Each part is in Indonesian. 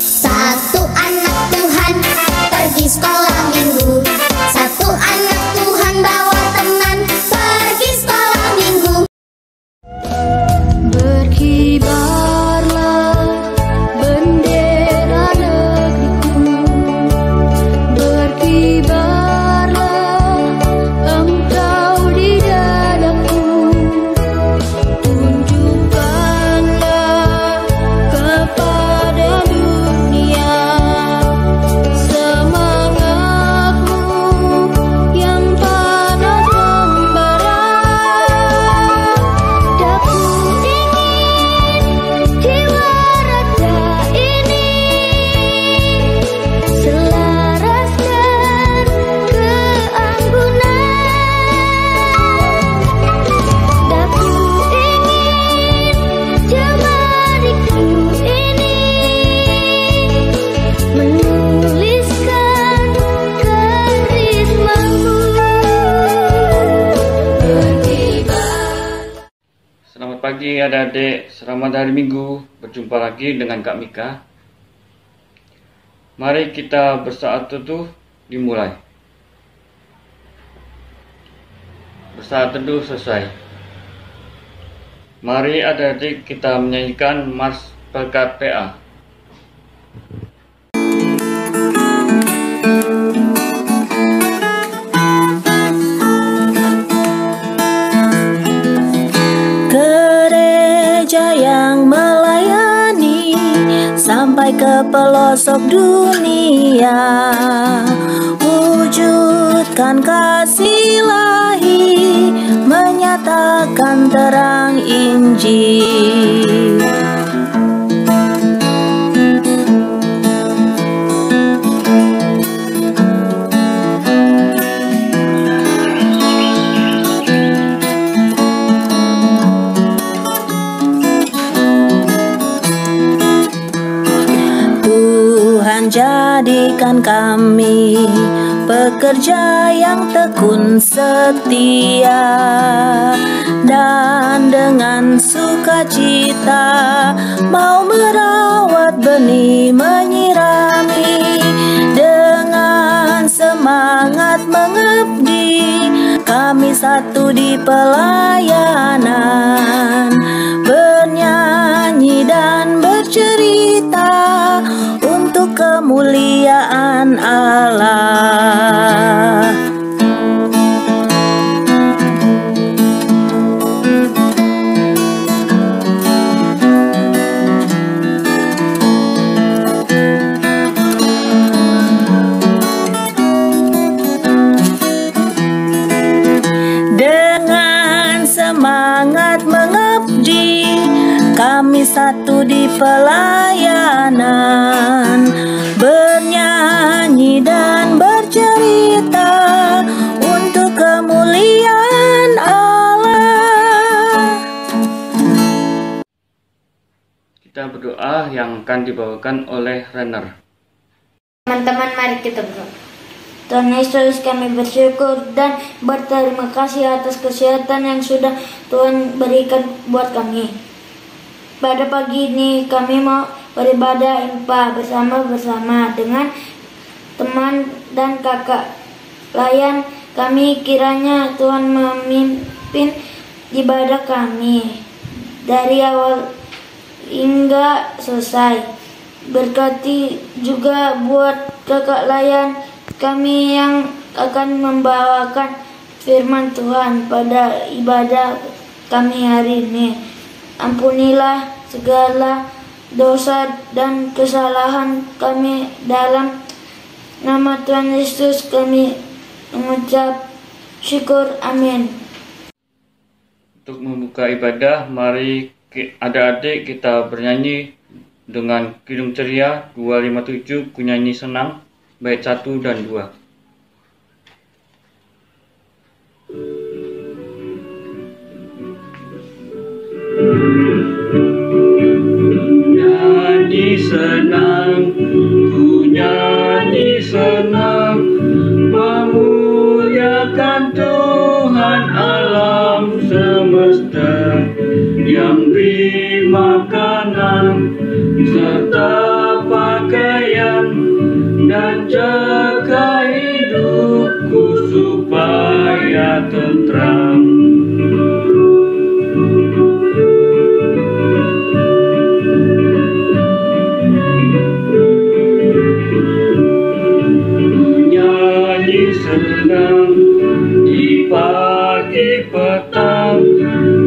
Satu anak Tuhan pergi sekolah minggu. Satu anak Tuhan bawa teman pergi sekolah minggu. Berkibarlah bendera negeriku, berkibarlah engkau di dadaku. Tunjukkanlah kepada dunia semangatmu yang panas membara. Daku ingin jiwa raja ini selaraskan keanggunan. Daku ingin jemariku ini menuliskan karismamu. Selamat pagi adik-adik, selamat hari Minggu. Berjumpa lagi dengan Kak Mika. Mari kita bersaat teduh dimulai. Bersaat teduh selesai. Mari adik-adik kita menyanyikan Mars Berkat PA. Gereja yang melayani sampai ke pelosok dunia, wujudkan kasih ilahi, menyatakan terang Injil. Tuhan jadikan kami pekerja yang tekun setia, dan dengan sukacita mau merawat benih, menyirami. Dengan semangat mengabdi, kami satu di pelayanan, bernyanyi dan bercerita untuk kemuliaan Allah. Dengan semangat mengabdi, kami satu di pelayanan, bernyanyi dan bercerita untuk kemuliaan Allah. Kita berdoa yang akan dibawakan oleh Renner. Teman-teman, mari kita berdoa. Tuhan Yesus, kami bersyukur dan berterima kasih atas kesehatan yang sudah Tuhan berikan buat kami. Pada pagi ini kami mau beribadah impa bersama-bersama dengan teman dan kakak layan kami. Kiranya Tuhan memimpin ibadah kami dari awal hingga selesai. Berkati juga buat kakak layan kami yang akan membawakan firman Tuhan pada ibadah kami hari ini. Ampunilah segala dosa dan kesalahan kami, dalam nama Tuhan Yesus kami mengucap syukur, amin. Untuk membuka ibadah, mari adik-adik kita bernyanyi dengan Kidung Ceria 257, Kunyanyi Senang, bait 1 dan 2. Nyanyi senang, ku nyanyi senang, memuliakan Tuhan alam semesta yang beri makanan serta pakai Tuhan jaga hidupku supaya tentram. Nyanyi senang di pagi petang,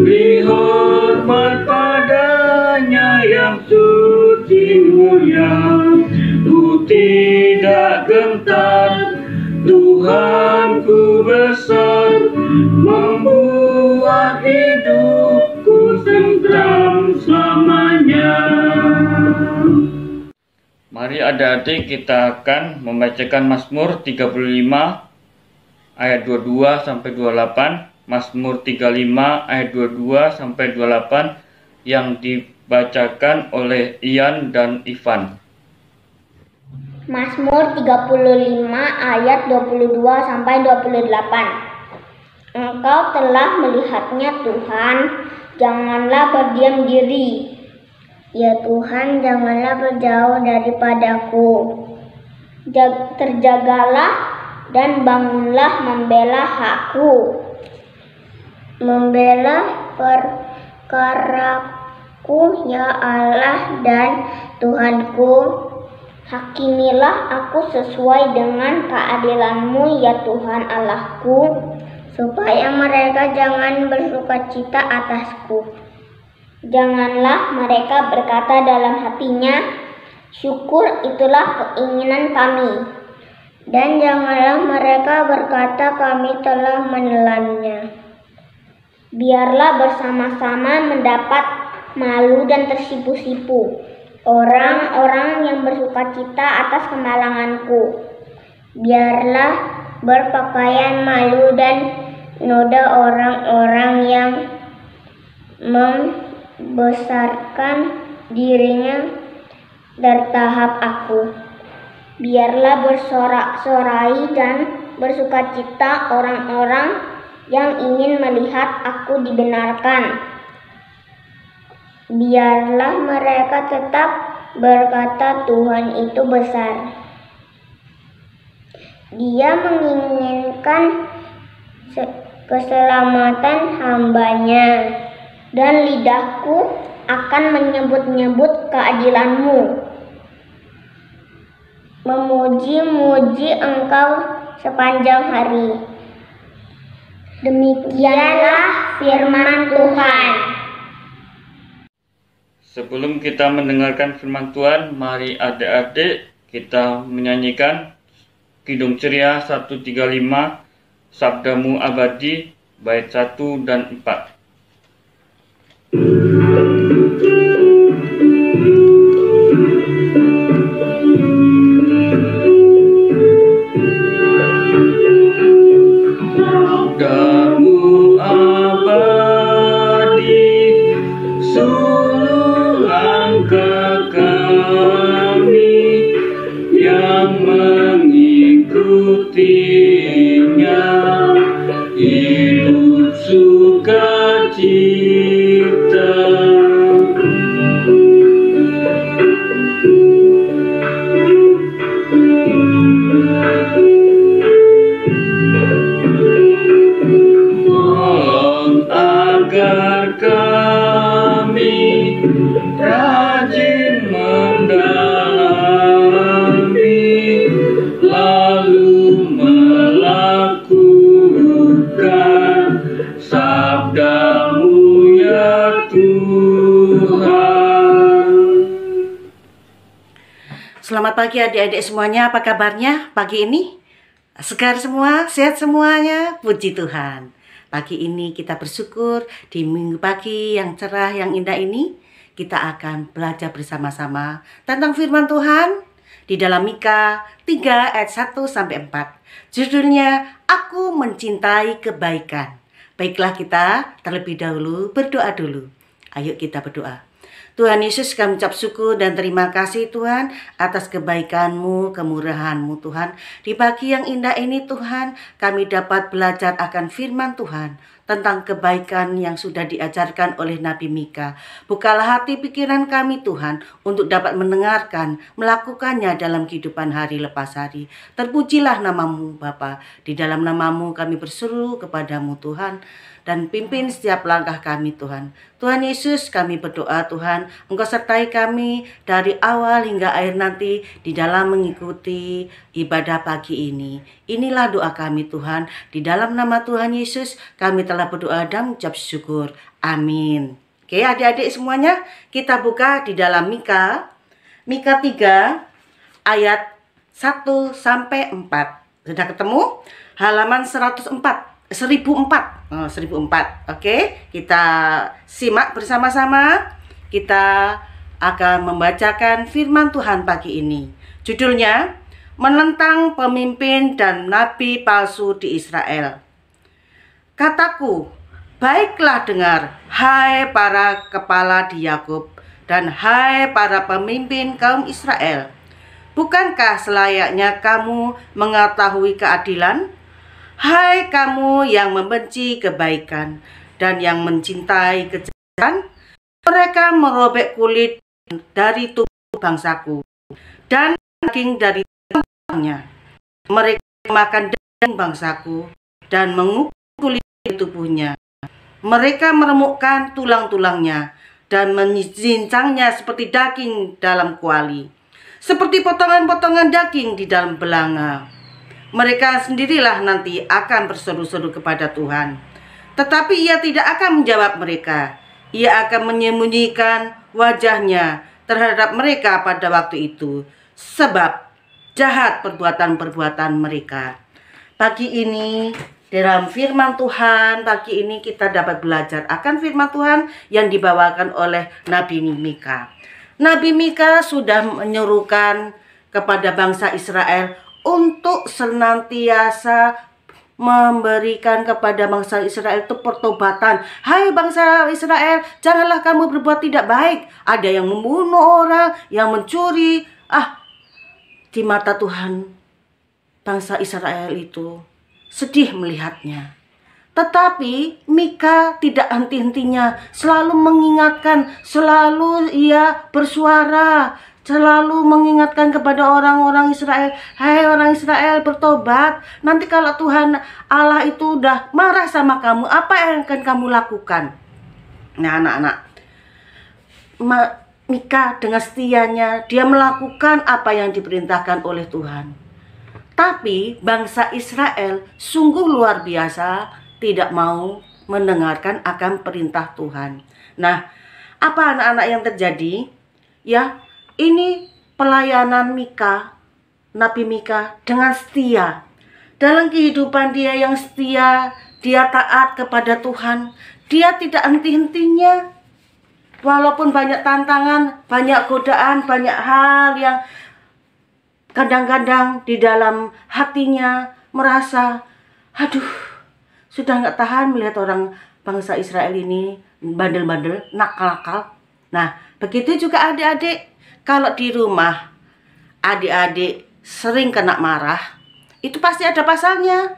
beri hormat padanya yang suci mulia. Ku tidak gentar, Tuhanku besar, membuat hidupku tentram selamanya. Mari adik-adik kita akan membacakan Mazmur 35 ayat 22 sampai 28, Mazmur 35 ayat 22 sampai 28 yang dibacakan oleh Ian dan Ivan. Mazmur 35 ayat 22 sampai 28. Engkau telah melihatnya Tuhan, janganlah berdiam diri. Ya Tuhan, janganlah berjauh daripadaku. Terjagalah dan bangunlah membela hakku. Membela perkaraku ya Allah dan Tuhanku. Hakimilah aku sesuai dengan keadilan-Mu ya Tuhan Allahku, supaya mereka jangan bersukacita atasku. Janganlah mereka berkata dalam hatinya, syukur itulah keinginan kami. Dan janganlah mereka berkata kami telah menelannya. Biarlah bersama-sama mendapat malu dan tersipu-sipu orang-orang yang bersukacita atas kemalanganku. Biarlah berpakaian malu dan noda orang-orang yang membesarkan dirinya tertahap aku. Biarlah bersorak-sorai dan bersukacita orang-orang yang ingin melihat aku dibenarkan. Biarlah mereka tetap berkata Tuhan itu besar. Dia menginginkan keselamatan hamba-Nya, dan lidahku akan menyebut-nyebut keadilan-Mu. Memuji-muji Engkau sepanjang hari. Demikianlah firman Tuhan. Sebelum kita mendengarkan firman Tuhan, mari adik-adik kita menyanyikan Kidung Ceria 135, Sabdamu Abadi, bait 1 dan 4. Sabdamu abadi, ke kami yang mengikutinya, hidup sukacita. Tolong agar kami rajin mendalami, lalu melakukan sabdamu ya Tuhan. Selamat pagi adik-adik semuanya, apa kabarnya pagi ini? Segar semua, sehat semuanya, puji Tuhan. Pagi ini kita bersyukur di minggu pagi yang cerah, yang indah ini kita akan belajar bersama-sama tentang firman Tuhan di dalam Mika 3 ayat 1-4. Judulnya, Aku Mencintai Kebaikan. Baiklah kita terlebih dahulu berdoa dulu. Ayo kita berdoa. Tuhan Yesus, kami ucap syukur dan terima kasih Tuhan atas kebaikan-Mu, kemurahan-Mu Tuhan. Di pagi yang indah ini Tuhan, kami dapat belajar akan firman Tuhan. tentang kebaikan yang sudah diajarkan oleh Nabi Mika. Bukalah hati pikiran kami Tuhan untuk dapat mendengarkan, melakukannya dalam kehidupan hari lepas hari. Terpujilah nama-Mu Bapa. Di dalam nama-Mu kami berseru kepadamu Tuhan, dan pimpin setiap langkah kami Tuhan. Tuhan Yesus, kami berdoa Tuhan, Engkau sertai kami dari awal hingga akhir nanti di dalam mengikuti ibadah pagi ini. Inilah doa kami Tuhan, di dalam nama Tuhan Yesus kami telah berdoa dan mengucap syukur. Amin. Oke adik-adik semuanya, kita buka di dalam Mika 3 ayat 1 sampai 4. Sudah ketemu? Halaman 1004. Oke, kita simak bersama-sama. Kita akan membacakan firman Tuhan pagi ini. Judulnya, Menentang Pemimpin dan Nabi Palsu di Israel. Kataku, baiklah dengar, hai para kepala di Yakub, dan hai para pemimpin kaum Israel. Bukankah selayaknya kamu mengetahui keadilan? Hai kamu yang membenci kebaikan dan yang mencintai kejahatan, mereka merobek kulit dari tubuh bangsaku dan daging dari tubuhnya. Mereka makan daging bangsaku dan mengukul kulit tubuhnya. Mereka meremukkan tulang-tulangnya dan menyincangnya seperti daging dalam kuali, seperti potongan-potongan daging di dalam belanga. Mereka sendirilah nanti akan berseru-seru kepada Tuhan. Tetapi Ia tidak akan menjawab mereka. Ia akan menyembunyikan wajahnya terhadap mereka pada waktu itu, sebab jahat perbuatan-perbuatan mereka. Pagi ini dalam firman Tuhan, pagi ini kita dapat belajar akan firman Tuhan yang dibawakan oleh Nabi Mika. Nabi Mika sudah menyerukan kepada bangsa Israel untuk senantiasa memberikan kepada bangsa Israel itu pertobatan. Hai bangsa Israel, janganlah kamu berbuat tidak baik. Ada yang membunuh orang, yang mencuri. Di mata Tuhan, bangsa Israel itu sedih melihatnya. Tetapi Mika tidak henti-hentinya, selalu mengingatkan, selalu ia bersuara, selalu mengingatkan kepada orang-orang Israel, hai orang Israel, bertobat. Nanti kalau Tuhan Allah itu udah marah sama kamu, apa yang akan kamu lakukan? Nah anak-anak, Mika dengan setianya dia melakukan apa yang diperintahkan oleh Tuhan. Tapi bangsa Israel sungguh luar biasa, tidak mau mendengarkan akan perintah Tuhan. Nah, apa anak-anak yang terjadi? Ya, ini pelayanan Mika, Nabi Mika dengan setia. Dalam kehidupan dia yang setia, dia taat kepada Tuhan. Dia tidak henti-hentinya. Walaupun banyak tantangan, banyak godaan, banyak hal yang kadang-kadang di dalam hatinya merasa, aduh, sudah nggak tahan melihat orang bangsa Israel ini bandel-bandel, nakal-nakal. Nah, begitu juga adik-adik. Kalau di rumah adik-adik sering kena marah, itu pasti ada pasalnya,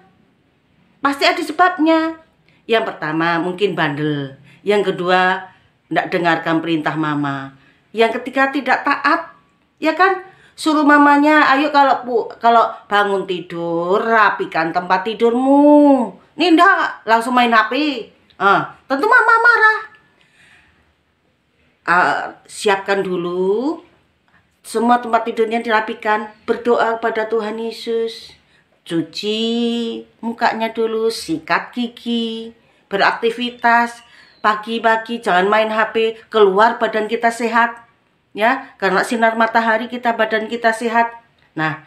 pasti ada sebabnya. Yang pertama mungkin bandel, yang kedua tidak dengarkan perintah mama, yang ketiga tidak taat, ya kan? Suruh mamanya, ayo kalau bangun tidur rapikan tempat tidurmu. Ini enggak, langsung main HP. Tentu mama marah. Siapkan dulu semua tempat tidurnya dirapikan, berdoa pada Tuhan Yesus, cuci mukanya dulu, sikat gigi, beraktivitas pagi-pagi, jangan main HP, keluar badan kita sehat, ya, karena sinar matahari badan kita sehat. Nah,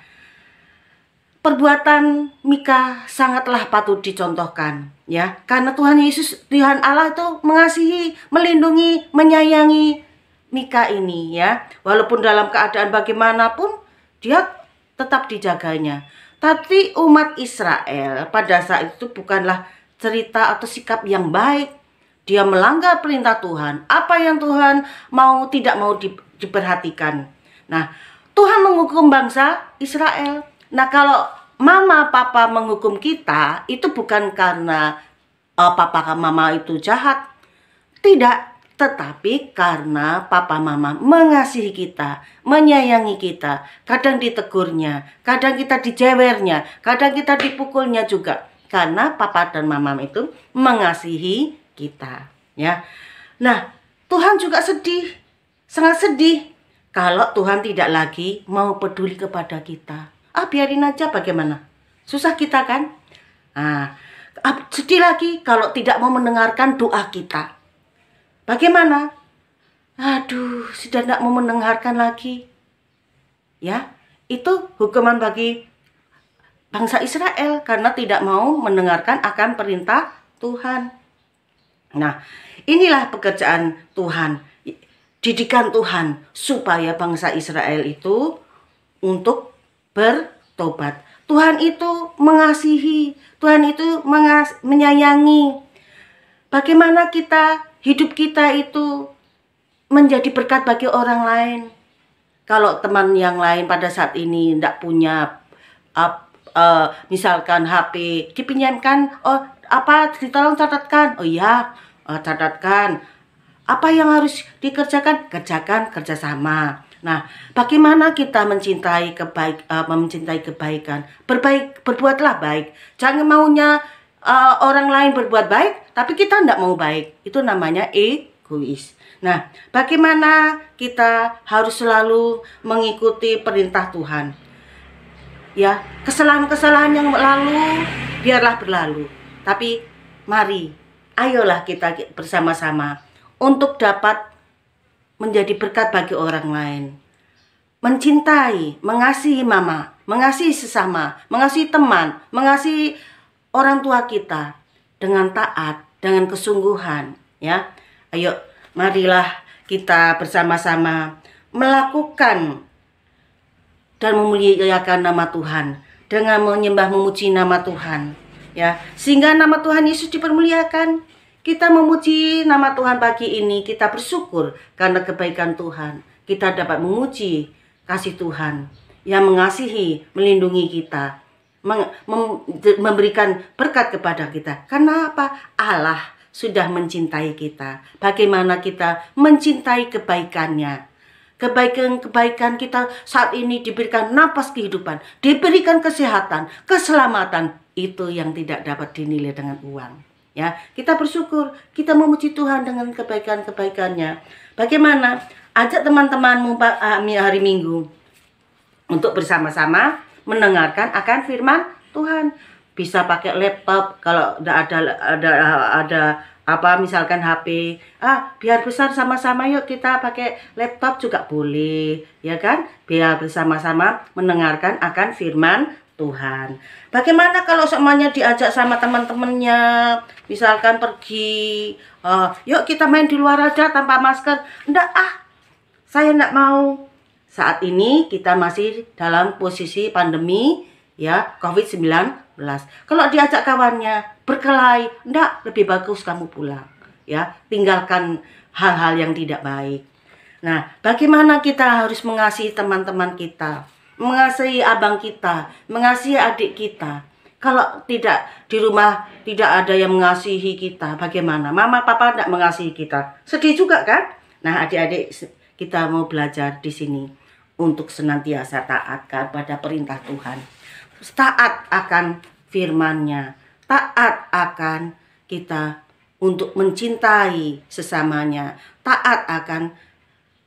perbuatan Mika sangatlah patut dicontohkan, ya, karena Tuhan Yesus, Tuhan Allah itu mengasihi, melindungi, menyayangi Mika ini, ya, walaupun dalam keadaan bagaimanapun dia tetap dijaganya. Tapi umat Israel pada saat itu bukanlah cerita atau sikap yang baik. Dia melanggar perintah Tuhan. Apa yang Tuhan mau tidak mau diperhatikan. Nah, Tuhan menghukum bangsa Israel. Nah, kalau mama papa menghukum kita itu bukan karena papa mama itu jahat. Tidak, tetapi karena papa mama mengasihi kita, menyayangi kita. Kadang ditegurnya, kadang kita dijewernya, kadang kita dipukulnya juga. Karena papa dan mama itu mengasihi kita, ya. Nah, Tuhan juga sedih, sangat sedih kalau Tuhan tidak lagi mau peduli kepada kita. Biarin aja, bagaimana? Susah kita kan? Sedih lagi kalau tidak mau mendengarkan doa kita. Bagaimana? Aduh, sudah tidak mau mendengarkan lagi. Ya, itu hukuman bagi bangsa Israel karena tidak mau mendengarkan akan perintah Tuhan. Nah, inilah pekerjaan Tuhan, didikan Tuhan supaya bangsa Israel itu untuk bertobat. Tuhan itu mengasihi, Tuhan itu menyayangi. Bagaimana hidup kita itu menjadi berkat bagi orang lain. Kalau teman yang lain pada saat ini tidak punya misalkan HP dipinjamkan, ditolong catatkan. Oh iya, catatkan. Apa yang harus dikerjakan? Kerjakan kerjasama. Nah, bagaimana kita mencintai kebaikan? Berbuatlah baik. Jangan maunya orang lain berbuat baik, tapi kita tidak mau baik. Itu namanya egois. Nah, bagaimana kita harus selalu mengikuti perintah Tuhan? Ya, kesalahan-kesalahan yang lalu biarlah berlalu. Tapi mari, ayolah kita bersama-sama untuk dapat menjadi berkat bagi orang lain. Mencintai, mengasihi mama, mengasihi sesama, mengasihi teman, mengasihi orang tua kita dengan taat, dengan kesungguhan, ya. Ayo, marilah kita bersama-sama melakukan dan memuliakan nama Tuhan dengan menyembah memuji nama Tuhan, ya. Sehingga nama Tuhan Yesus dipermuliakan. Kita memuji nama Tuhan pagi ini, kita bersyukur karena kebaikan Tuhan. Kita dapat memuji kasih Tuhan yang mengasihi, melindungi kita, memberikan berkat kepada kita. Karena apa? Allah sudah mencintai kita. Bagaimana kita mencintai kebaikannya? Kebaikan kita saat ini diberikan napas kehidupan, diberikan kesehatan, keselamatan. Itu yang tidak dapat dinilai dengan uang. Ya, kita bersyukur, kita memuji Tuhan dengan kebaikan-kebaikannya. Bagaimana? Ajak teman-temanmu hari Minggu untuk bersama-sama mendengarkan akan firman Tuhan. Bisa pakai laptop, kalau ada misalkan HP. Biar besar sama-sama, yuk kita pakai laptop juga boleh, ya kan? Biar bersama-sama mendengarkan akan firman Tuhan. Bagaimana kalau semuanya diajak sama teman-temannya, misalkan pergi, yuk kita main di luar aja tanpa masker. Enggak, saya enggak mau. Saat ini kita masih dalam posisi pandemi, ya, COVID-19. Kalau diajak kawannya berkelahi, enggak, lebih bagus kamu pulang, ya, tinggalkan hal-hal yang tidak baik. Nah, bagaimana kita harus mengasihi teman-teman kita, mengasihi abang kita, mengasihi adik kita. Kalau tidak di rumah tidak ada yang mengasihi kita, bagaimana? Mama, papa tidak mengasihi kita, sedih juga kan? Nah, adik-adik, kita mau belajar di sini untuk senantiasa taat kepada perintah Tuhan, taat akan firman-Nya, taat akan kita untuk mencintai sesamanya, taat akan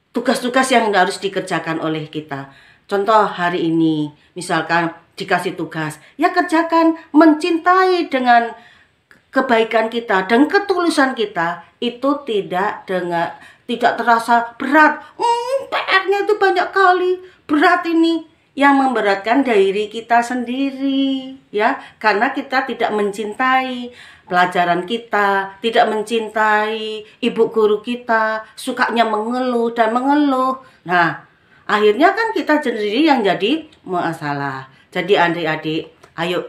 tugas-tugas yang harus dikerjakan oleh kita. Contoh hari ini, misalkan dikasih tugas, ya kerjakan, mencintai dengan kebaikan kita dan ketulusan kita, itu tidak terasa berat. PR-nya itu banyak kali, berat ini. Yang memberatkan diri kita sendiri, ya, karena kita tidak mencintai pelajaran kita, tidak mencintai ibu guru kita, sukanya mengeluh dan mengeluh. Nah, akhirnya kan kita sendiri yang jadi masalah. Jadi adik-adik, ayo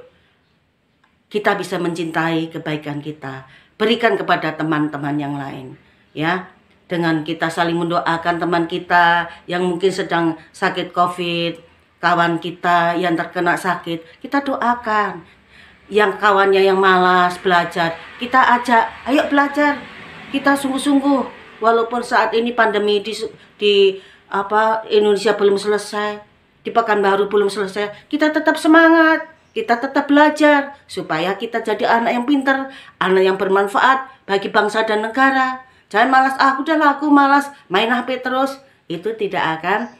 kita bisa mencintai kebaikan kita, berikan kepada teman-teman yang lain, ya. Dengan kita saling mendoakan teman kita yang mungkin sedang sakit COVID, kawan kita yang terkena sakit, kita doakan. yang kawannya yang malas belajar, kita ajak, ayo belajar, kita sungguh-sungguh. Walaupun saat ini pandemi di Indonesia belum selesai, di Pekanbaru belum selesai, kita tetap semangat, kita tetap belajar supaya kita jadi anak yang pintar, anak yang bermanfaat bagi bangsa dan negara. Jangan malas, aku malas main HP terus. Itu tidak akan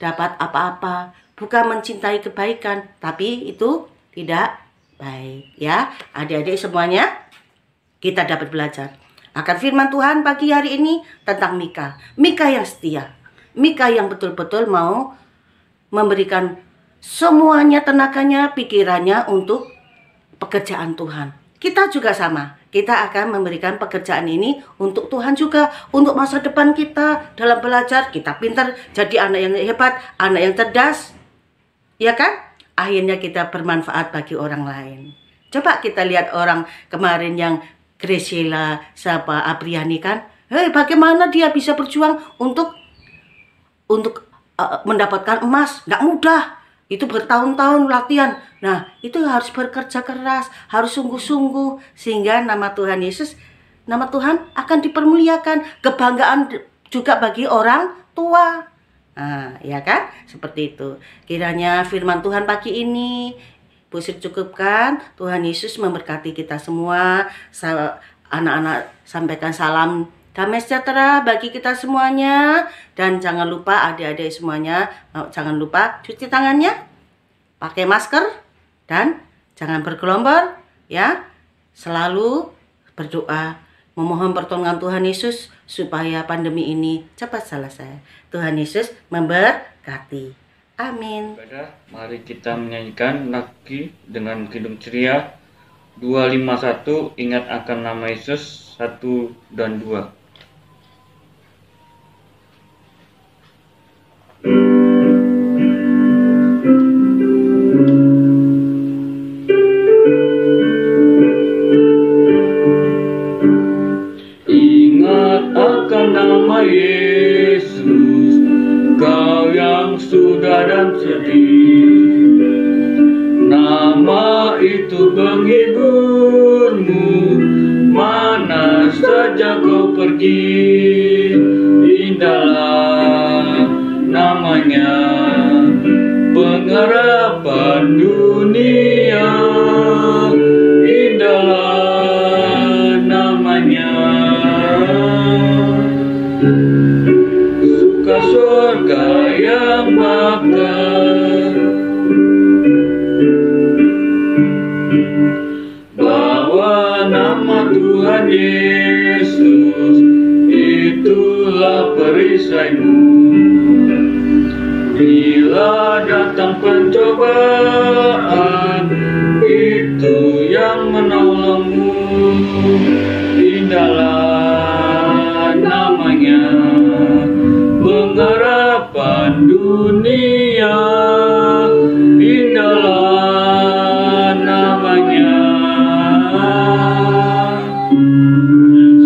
dapat apa-apa. Bukan mencintai kebaikan, tapi itu tidak baik ya. Adik-adik semuanya, kita dapat belajar akan firman Tuhan pagi hari ini tentang Mika. Mika yang setia, Mika yang betul-betul mau memberikan semuanya tenaganya, pikirannya untuk pekerjaan Tuhan. Kita juga sama, kita akan memberikan pekerjaan ini untuk Tuhan juga, untuk masa depan kita dalam belajar. Kita pintar, jadi anak yang hebat, anak yang cerdas, ya kan? Akhirnya kita bermanfaat bagi orang lain. Coba kita lihat orang kemarin yang Graciela siapa Apriani kan, bagaimana dia bisa berjuang untuk mendapatkan emas. Nggak mudah, itu bertahun-tahun latihan. Nah, itu harus bekerja keras, harus sungguh-sungguh, sehingga nama Tuhan Yesus, nama Tuhan akan dipermuliakan. Kebanggaan juga bagi orang tua. Nah, ya kan? Seperti itu. Kiranya firman Tuhan pagi ini Bu Sri cukupkan. Tuhan Yesus memberkati kita semua. Anak-anak sampaikan salam damai sejahtera bagi kita semuanya. Dan jangan lupa adik-adik semuanya, jangan lupa cuci tangannya, pakai masker, dan jangan bergelombor ya. Selalu berdoa, memohon pertolongan Tuhan Yesus supaya pandemi ini cepat selesai. Tuhan Yesus memberkati. Amin. Mari kita menyanyikan lagi dengan kidung ceria 251, ingat akan nama Yesus 1 dan 2. Ingat akan nama Yesus, kau yang sudah dan sedih, nama itu penghiburmu, mana saja kau pergi. Indahlah namanya, pengharapan dunia. Indahlah namanya, suka surga yang bakar. Bawa nama Tuhan Yesus, itulah perisaimu. Bila datang pencobaan, itu yang menolongmu. Indahlah namanya, pengharapan dunia. Indahlah namanya,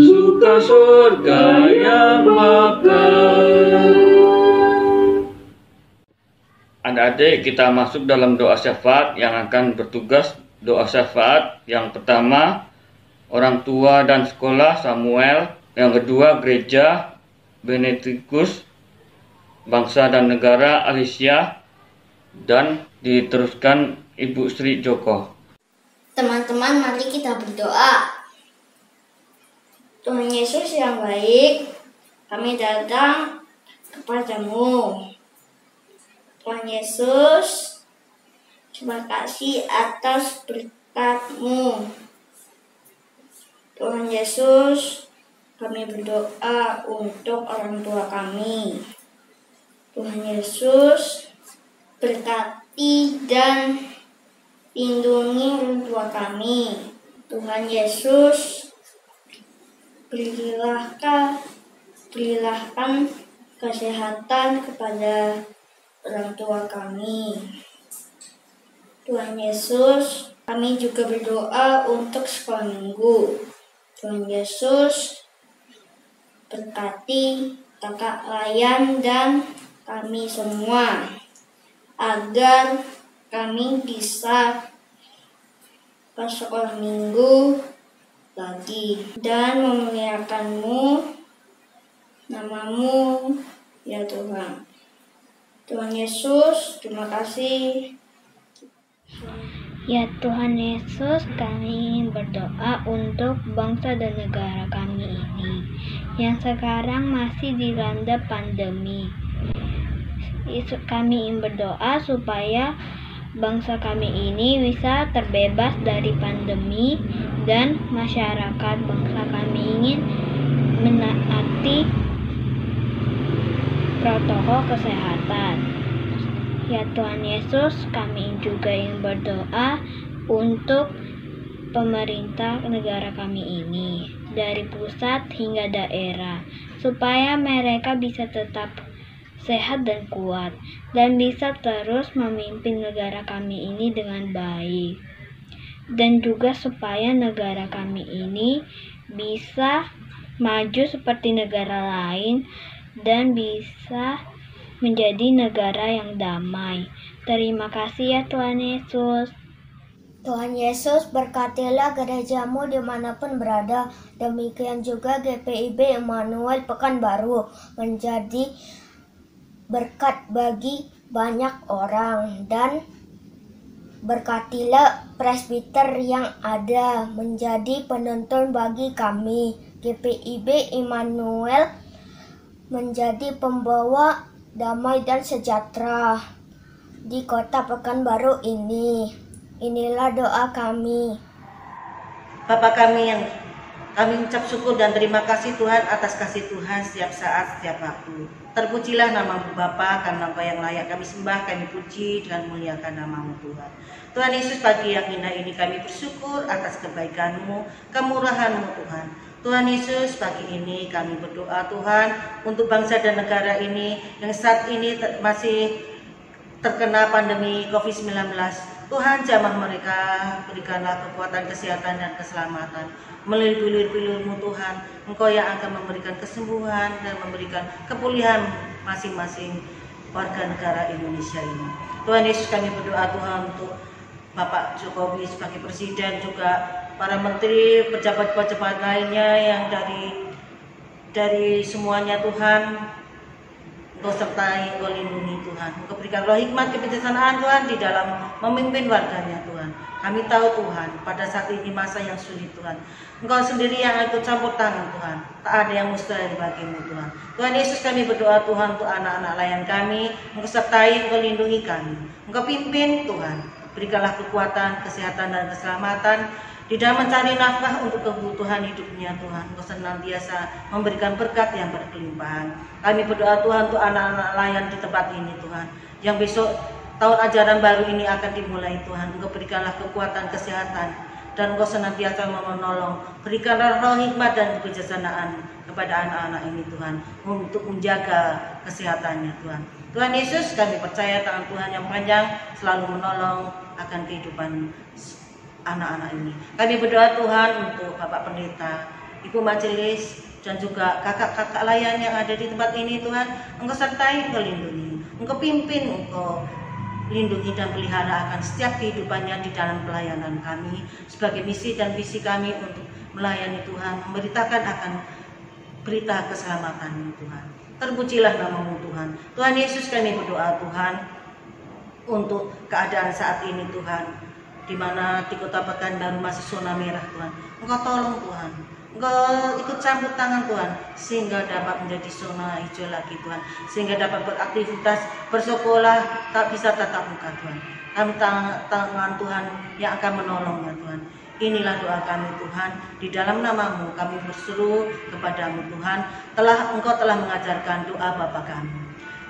suka surga yang bakar. Adik-adik, kita masuk dalam doa syafaat yang akan bertugas. Doa syafaat yang pertama, orang tua dan sekolah Samuel. Yang kedua, gereja Benedictus, bangsa dan negara Alicia, dan diteruskan Ibu Sri Joko. Teman-teman, mari kita berdoa. Tuhan Yesus yang baik, kami datang kepadamu. Tuhan Yesus, terima kasih atas berkat-Mu. Tuhan Yesus, kami berdoa untuk orang tua kami. Tuhan Yesus, berkati dan lindungi orang tua kami. Tuhan Yesus, berikan kesehatan kepada orang tua kami. Tuhan Yesus, kami juga berdoa untuk sekolah minggu. Tuhan Yesus, berkati kakak Layan dan kami semua, agar kami bisa pas sekolah minggu lagi, dan memuliakan-Mu, nama-Mu, ya Tuhan. Tuhan Yesus, terima kasih. Ya Tuhan Yesus, kami ingin berdoa untuk bangsa dan negara kami ini yang sekarang masih dilanda pandemi. Kami ingin berdoa supaya bangsa kami ini bisa terbebas dari pandemi dan masyarakat bangsa kami ingin menaati protokol kesehatan. Ya Tuhan Yesus, kami juga ingin berdoa untuk pemerintah negara kami ini, dari pusat hingga daerah, supaya mereka bisa tetap sehat dan kuat, dan bisa terus memimpin negara kami ini dengan baik. Dan juga supaya negara kami ini bisa maju seperti negara lain, dan bisa menjadi negara yang damai. Terima kasih ya Tuhan Yesus. Tuhan Yesus, berkatilah gereja-Mu dimanapun berada. Demikian juga GPIB Immanuel Pekanbaru menjadi berkat bagi banyak orang. Dan berkatilah presbiter yang ada menjadi penuntun bagi kami. GPIB Immanuel menjadi pembawa damai dan sejahtera di kota Pekanbaru ini. Inilah doa kami. Bapa kami yang kami ucap syukur dan terima kasih Tuhan atas kasih Tuhan setiap saat, setiap waktu. Terpujilah nama-Mu Bapa, karena Engkau yang layak kami sembah, kami puji dan muliakan nama-Mu Tuhan. Tuhan Yesus, pagi yang indah ini kami bersyukur atas kebaikan-Mu, kemurahan-Mu Tuhan. Tuhan Yesus, pagi ini kami berdoa Tuhan untuk bangsa dan negara ini yang saat ini masih terkena pandemi COVID-19. Tuhan, jamah mereka, berikanlah kekuatan kesehatan dan keselamatan. Melalui bilur-bilur-Mu Tuhan, Engkau yang akan memberikan kesembuhan dan memberikan kepulihan masing-masing warga negara Indonesia ini. Tuhan Yesus, kami berdoa Tuhan untuk Bapak Jokowi sebagai Presiden, juga para menteri, pejabat-pejabat lainnya yang dari semuanya Tuhan, Engkau sertai, Engkau lindungi Tuhan. Engkau berikan roh hikmat kebijaksanaan Tuhan di dalam memimpin warganya Tuhan. Kami tahu Tuhan, pada saat ini masa yang sulit Tuhan, Engkau sendiri yang ikut campur tangan Tuhan. Tak ada yang mustahil bagimu Tuhan. Tuhan Yesus, kami berdoa Tuhan untuk anak-anak layan kami. Engkau sertai, Engkau lindungi kami. Engkau pimpin Tuhan. Berikanlah kekuatan, kesehatan dan keselamatan di dalam mencari nafkah untuk kebutuhan hidupnya Tuhan. Engkau senantiasa memberikan berkat yang berkelimpahan. Kami berdoa Tuhan untuk anak-anak layan di tempat ini Tuhan, yang besok tahun ajaran baru ini akan dimulai Tuhan. Engkau berikanlah kekuatan, kesehatan, dan Engkau senantiasa menolong. Berikanlah roh hikmat dan kebijaksanaan kepada anak-anak ini Tuhan, untuk menjaga kesehatannya Tuhan. Tuhan Yesus, kami percaya tangan Tuhan yang panjang selalu menolong akan kehidupan anak-anak ini. Kami berdoa Tuhan untuk Bapak Pendeta, Ibu Majelis, dan juga kakak-kakak layan yang ada di tempat ini Tuhan. Engkau sertai, Engkau lindungi, Engkau pimpin, Engkau lindungi dan pelihara akan setiap kehidupannya di dalam pelayanan kami, sebagai misi dan visi kami untuk melayani Tuhan, memberitakan akan berita keselamatan Tuhan. Terpujilah nama-Mu Tuhan. Tuhan Yesus, kami berdoa Tuhan untuk keadaan saat ini Tuhan, di mana di kota Pekanbaru masih zona merah Tuhan. Engkau tolong Tuhan, Engkau ikut campur tangan Tuhan, sehingga dapat menjadi zona hijau lagi Tuhan, sehingga dapat beraktivitas, bersekolah, tak bisa tatap muka Tuhan. Kami tangan Tuhan yang akan menolongnya Tuhan. Inilah doa kami Tuhan, di dalam nama-Mu kami berseru kepadamu Tuhan, Engkau telah mengajarkan doa Bapa kami.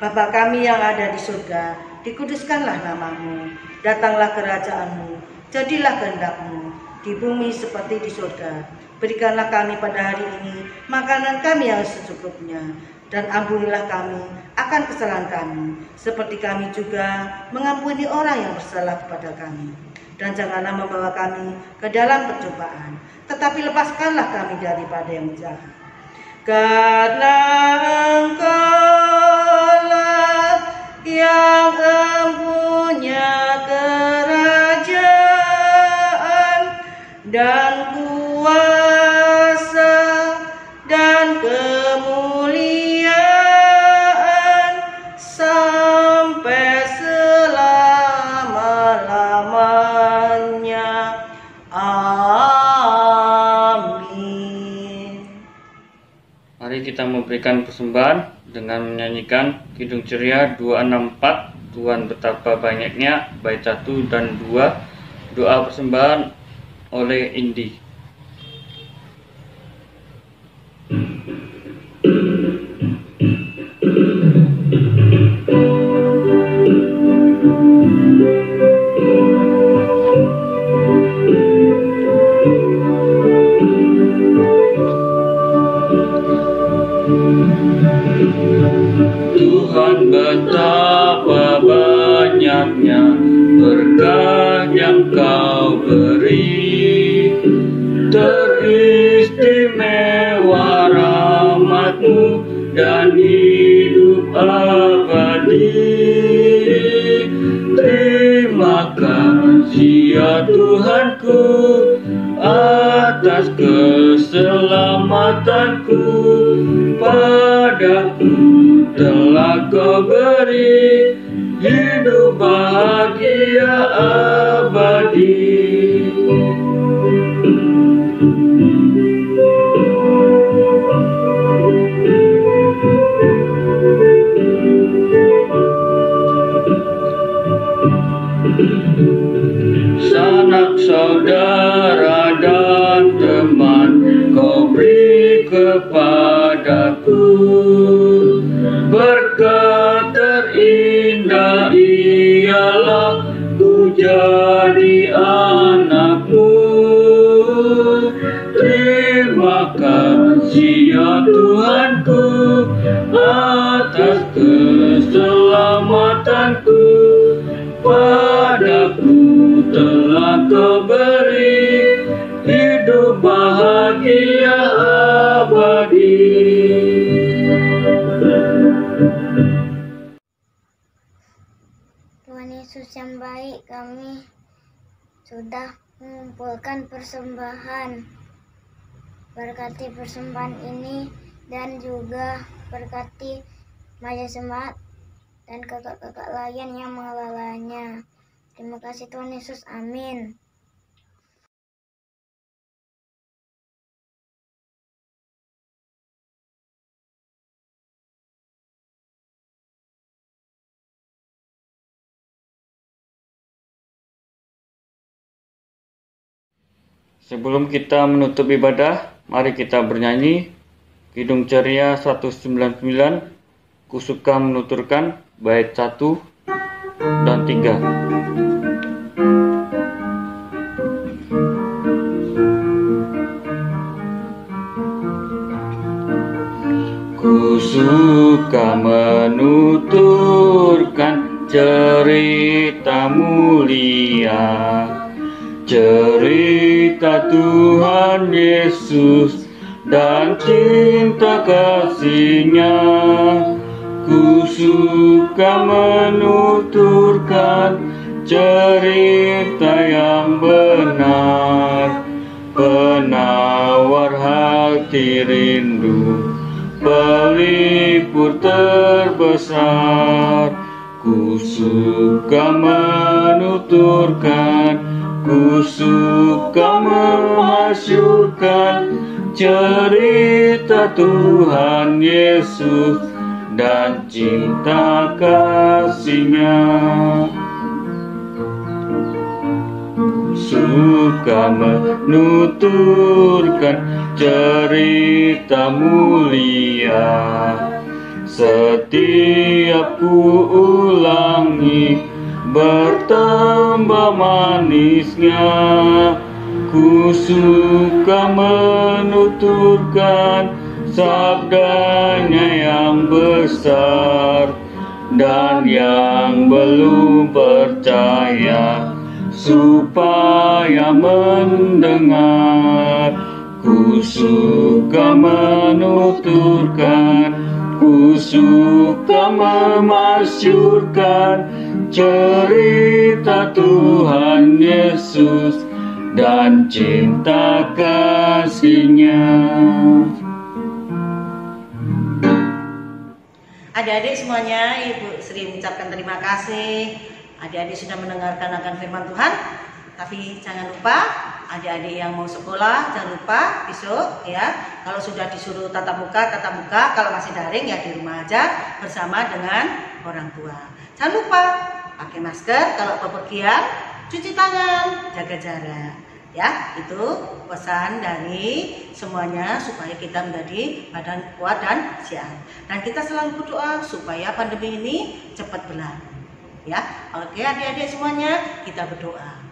Bapa kami yang ada di surga, dikuduskanlah nama-Mu, datanglah kerajaan-Mu, jadilah kehendak-Mu, di bumi seperti di surga. Berikanlah kami pada hari ini makanan kami yang secukupnya, dan ampunilah kami akan kesalahan kami, seperti kami juga mengampuni orang yang bersalah kepada kami. Dan janganlah membawa kami ke dalam percobaan, tetapi lepaskanlah kami daripada yang jahat. Karena Engkau-lah yang empunya kerajaan dan kuasa dan kemuliaan sampai selama-lamanya. Amin. Mari kita memberikan persembahan dengan menyanyikan Kidung Ceria 264, Tuhan betapa banyaknya, bait 1 dan 2, doa persembahan oleh Indi. Tuhan betapa banyaknya berkah yang Kau beri, teristimewa rahmat-Mu dan hidup abadi. Terima kasih ya Tuhanku atas keselamatanku, padaku telah Kau beri hidup bahagia abadi. Sanak saudara dan teman Kau beri kepadaku, berkat terindah ialah ku jadi anak-Mu. Terima kasih ya Tuhanku atas keselamatanku, padaku telah Kau beri hidup bahagia abadi. Tuhan Yesus yang baik, kami sudah mengumpulkan persembahan. Berkati persembahan ini dan juga berkati majelis jemaat dan kakak-kakak lain yang mengelolanya. Terima kasih Tuhan Yesus, amin. Sebelum kita menutup ibadah, mari kita bernyanyi Kidung Ceria 199, Ku Suka Menuturkan, bait 1 dan 3. Ku suka menuturkan cerita mulia, cerita Tuhan Yesus dan cinta kasih-Nya. Ku suka menuturkan cerita yang benar, penawar hati rindu, pelipur terbesar. Ku suka menuturkan, ku suka memasyurkan cerita Tuhan Yesus dan cinta kasih-Nya. Suka menuturkan cerita mulia, setiap ku ulangi bertambah manisnya. Ku suka menuturkan sabdanya yang besar, dan yang belum percaya supaya mendengar. Ku suka menuturkan, ku suka memasyurkan cerita Tuhan Yesus dan cinta kasih-Nya. Adik-adik semuanya, Ibu Sri mengucapkan terima kasih. Adik-adik sudah mendengarkan akan firman Tuhan. Tapi jangan lupa, adik-adik yang mau sekolah, jangan lupa besok ya. Kalau sudah disuruh tatap muka. Kalau masih daring ya di rumah aja bersama dengan orang tua. Jangan lupa pakai masker kalau bepergian, cuci tangan, jaga jarak. Ya, itu pesan dari semuanya supaya kita menjadi badan kuat dan sehat. Dan kita selalu berdoa supaya pandemi ini cepat berlalu. Ya, oke adik-adik semuanya, kita berdoa.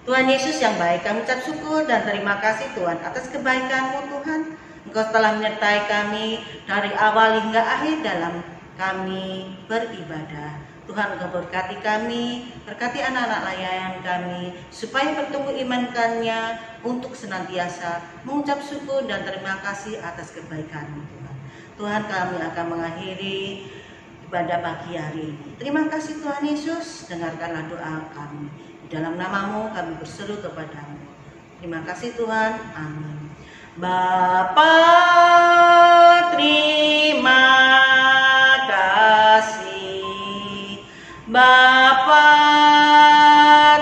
Tuhan Yesus yang baik, kami ucap syukur dan terima kasih Tuhan atas kebaikan-Mu Tuhan. Engkau telah menyertai kami dari awal hingga akhir dalam kami beribadah. Tuhan, Engkau berkati kami, berkati anak-anak layanan kami, supaya bertumbuh imankannya untuk senantiasa mengucap syukur dan terima kasih atas kebaikan-Mu Tuhan. Tuhan, kami akan mengakhiri ibadah pagi hari ini. Terima kasih Tuhan Yesus, dengarkanlah doa kami. Di dalam nama-Mu kami berseru kepadamu. Terima kasih Tuhan, amin. Bapa, terima kasih. Bapa,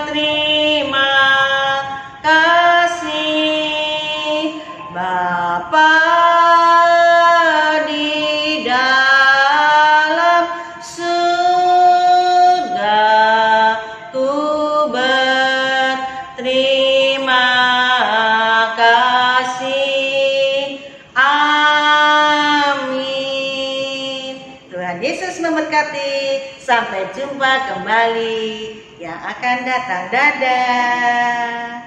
terima kasih. Bapa di dalam surga, ku berterima kasih. Amin. Tuhan Yesus memberkati. Sampai jumpa kembali yang akan datang. Dadah.